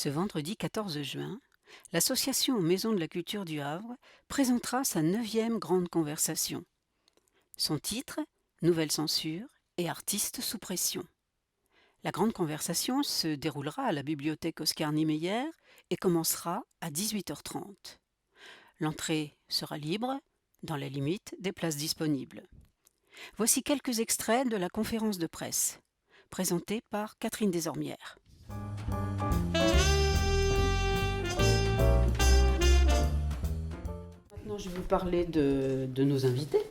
Ce vendredi 14 juin, l'association Maison de la Culture du Havre présentera sa 9e grande conversation. Son titre, Nouvelle censure et artistes sous pression. La grande conversation se déroulera à la bibliothèque Oscar Niemeyer et commencera à 18h30. L'entrée sera libre, dans la limite des places disponibles. Voici quelques extraits de la conférence de presse, présentée par Catherine Desormières. Maintenant, je vais vous parler de nos invités.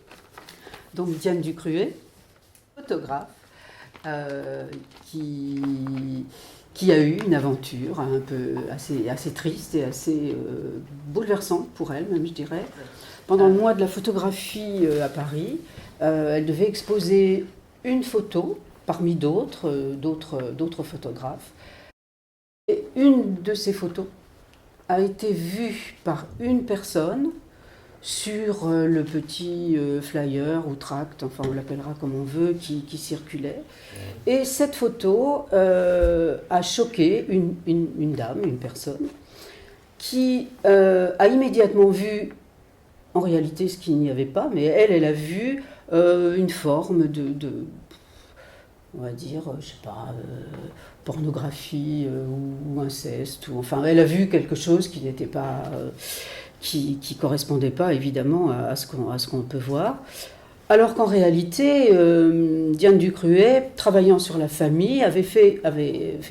Donc, Diane Ducruet, photographe, qui a eu une aventure un peu assez triste et assez bouleversante pour elle, même je dirais. Pendant le mois de la photographie à Paris, elle devait exposer une photo parmi d'autres photographes. Et une de ces photos a été vue par une personne sur le petit flyer ou tract, enfin on l'appellera comme on veut, qui circulait. Et cette photo a choqué une dame, une personne, qui a immédiatement vu, en réalité ce qu'il n'y avait pas, mais elle a vu une forme de on va dire, je sais pas, pornographie ou inceste, ou enfin elle a vu quelque chose qui n'était pas... qui correspondait pas évidemment à ce qu'on peut voir. Alors qu'en réalité, Diane Ducruet, travaillant sur la famille, avait fait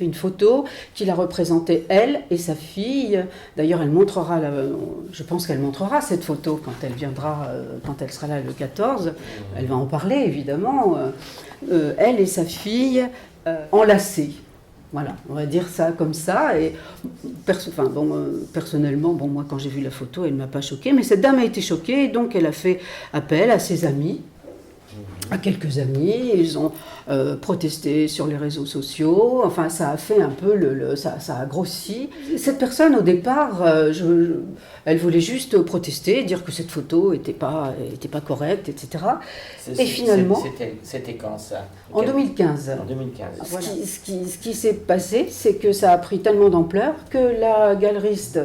une photo qui la représentait elle et sa fille. D'ailleurs, je pense qu'elle montrera cette photo quand elle viendra, quand elle sera là le 14. Elle va en parler évidemment. Elle et sa fille enlacées. Voilà, on va dire ça comme ça. Et personnellement, moi quand j'ai vu la photo, elle ne m'a pas choquée, mais cette dame a été choquée, donc elle a fait appel à ses amis, à quelques amis. Ils ont protesté sur les réseaux sociaux. Enfin, ça a fait un peu ça a grossi. Cette personne, au départ, elle voulait juste protester, dire que cette photo était pas correcte, etc. Et finalement, c'était quand ça? En 2015. En 2015. Voilà. Ce qui s'est passé, c'est que ça a pris tellement d'ampleur que la galeriste,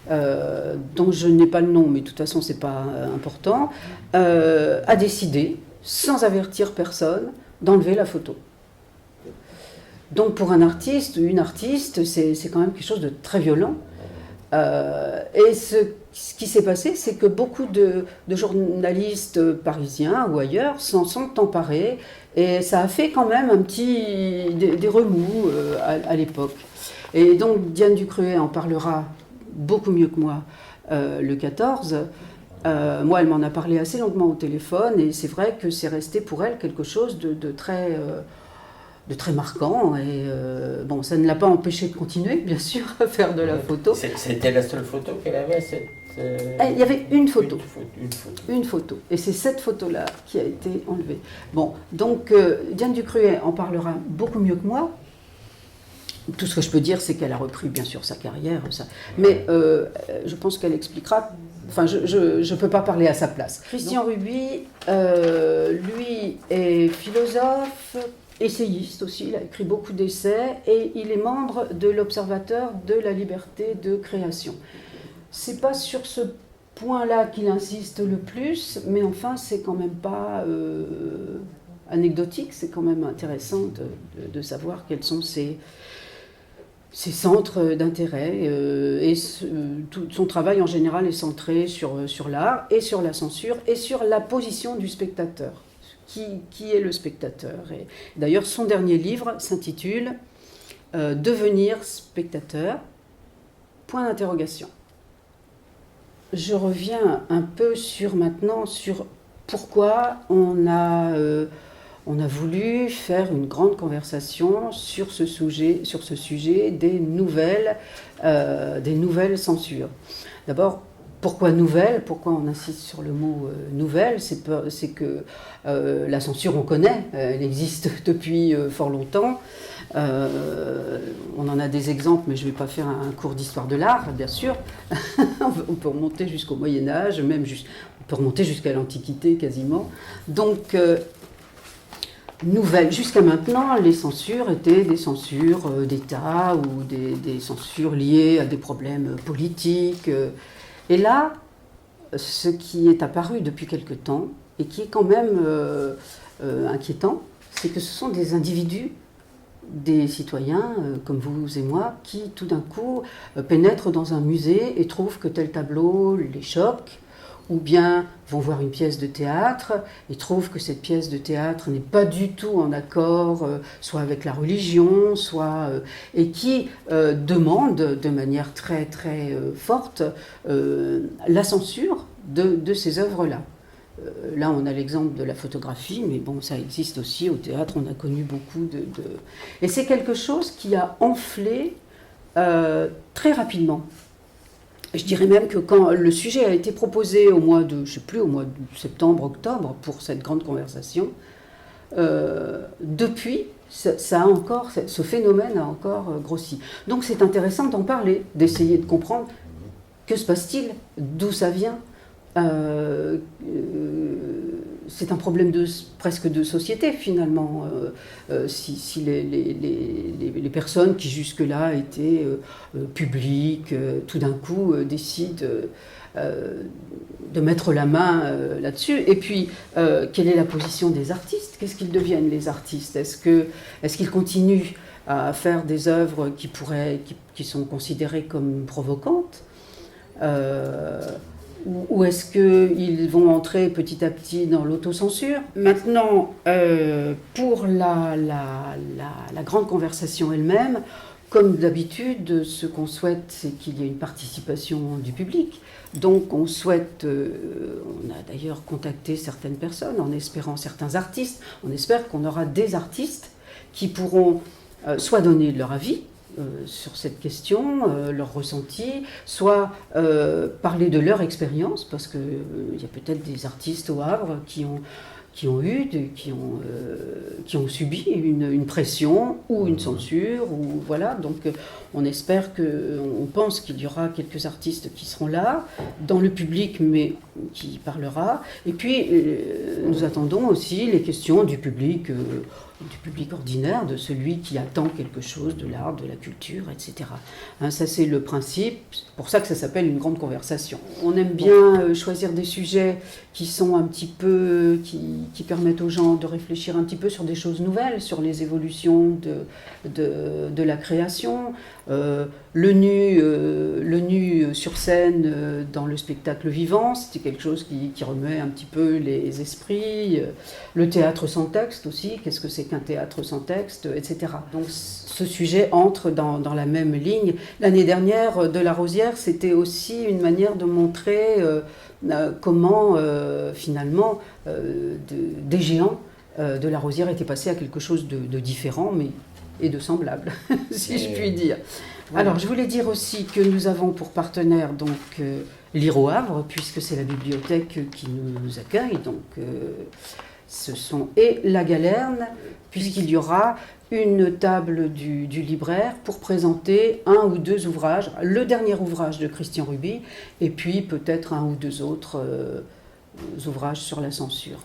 dont je n'ai pas le nom, mais de toute façon c'est pas important, a décidé, sans avertir personne, d'enlever la photo. Donc pour un artiste ou une artiste, c'est quand même quelque chose de très violent. Et ce qui s'est passé, c'est que beaucoup de journalistes parisiens ou ailleurs s'en sont emparés, et ça a fait quand même des remous à l'époque. Et donc Diane Ducruet en parlera beaucoup mieux que moi le 14. Moi, elle m'en a parlé assez longuement au téléphone, et c'est vrai que c'est resté pour elle quelque chose de très marquant. Et ça ne l'a pas empêché de continuer, bien sûr, à faire de la photo. C'était la seule photo qu'elle avait, Il y avait une photo. Une photo. Et c'est cette photo-là qui a été enlevée. Bon, donc Diane Ducruet en parlera beaucoup mieux que moi. Tout ce que je peux dire, c'est qu'elle a repris, bien sûr, sa carrière. Mais je pense qu'elle expliquera. Enfin, je ne peux pas parler à sa place. Christian Ruby, lui, est philosophe, essayiste aussi. Il a écrit beaucoup d'essais et il est membre de l'Observatoire de la liberté de création. C'est pas sur ce point-là qu'il insiste le plus, mais enfin, c'est quand même pas anecdotique. C'est quand même intéressant de savoir quels sont ses centres d'intérêt, et tout son travail en général est centré sur l'art et sur la censure et sur la position du spectateur. Qui est le spectateur? Et d'ailleurs, son dernier livre s'intitule « Devenir spectateur ?» point d'interrogation. Je reviens un peu maintenant sur pourquoi on a voulu faire une grande conversation sur ce sujet des nouvelles censures. D'abord, pourquoi nouvelle? Pourquoi on insiste sur le mot nouvelle? C'est que la censure, on connaît, elle existe depuis fort longtemps. On en a des exemples, mais je ne vais pas faire un cours d'histoire de l'art, bien sûr. On peut remonter jusqu'au Moyen-Âge, on peut remonter jusqu'à l'Antiquité quasiment. Donc, nouvelle. Jusqu'à maintenant, les censures étaient des censures d'État ou des censures liées à des problèmes politiques. Et là, ce qui est apparu depuis quelque temps, et qui est quand même inquiétant, c'est que ce sont des individus, des citoyens comme vous et moi, qui tout d'un coup pénètrent dans un musée et trouvent que tel tableau les choque, ou bien vont voir une pièce de théâtre et trouvent que cette pièce de théâtre n'est pas du tout en accord, soit avec la religion, soit et qui demandent de manière très très forte la censure de ces œuvres-là. Là, on a l'exemple de la photographie, mais bon, ça existe aussi au théâtre. On a connu beaucoup de... Et c'est quelque chose qui a enflé très rapidement. Je dirais même que quand le sujet a été proposé au mois de, je sais plus, au mois de septembre, octobre, pour cette grande conversation, depuis, ce phénomène a encore grossi. Donc c'est intéressant d'en parler, d'essayer de comprendre que se passe-t-il, d'où ça vient. C'est un problème presque de société finalement. Si les personnes qui jusque-là étaient publiques, tout d'un coup décident de mettre la main là-dessus. Et puis, quelle est la position des artistes? Qu'est-ce qu'ils deviennent les artistes? Est-ce qu'ils continuent à faire des œuvres qui sont considérées comme provocantes? Ou est-ce qu'ils vont entrer petit à petit dans l'autocensure? Maintenant, pour la grande conversation elle-même, comme d'habitude, ce qu'on souhaite, c'est qu'il y ait une participation du public. Donc on souhaite, on a d'ailleurs contacté certaines personnes en espérant certains artistes, on espère qu'on aura des artistes qui pourront soit donner leur avis, sur cette question, leur ressenti, soit parler de leur expérience, parce qu'il y a peut-être des artistes au Havre qui ont subi une pression ou une censure, ou voilà. Donc on espère on pense qu'il y aura quelques artistes qui seront là, dans le public, mais qui parlera. Et puis nous attendons aussi les questions du public ordinaire, de celui qui attend quelque chose de l'art, de la culture, etc. Hein, ça c'est le principe, c'est pour ça que ça s'appelle une grande conversation. On aime bien choisir des sujets qui sont un petit peu, qui permettent aux gens de réfléchir un petit peu sur des choses nouvelles, sur les évolutions de la création. Le nu sur scène dans le spectacle vivant, c'était quelque chose qui remuait un petit peu les esprits. Le théâtre sans texte aussi, qu'est-ce que c'est qu'un théâtre sans texte, etc. Donc ce sujet entre dans la même ligne. L'année dernière, De la Rosière, c'était aussi une manière de montrer comment finalement des géants de la Rosière étaient passés à quelque chose de différent, et de semblable, si je puis dire. Oui. Alors, je voulais dire aussi que nous avons pour partenaire donc Lire au Havre, puisque c'est la bibliothèque qui nous accueille, donc et la Galerne, puisqu'il y aura une table du libraire pour présenter un ou deux ouvrages, le dernier ouvrage de Christian Ruby, et puis peut-être un ou deux autres ouvrages sur la censure.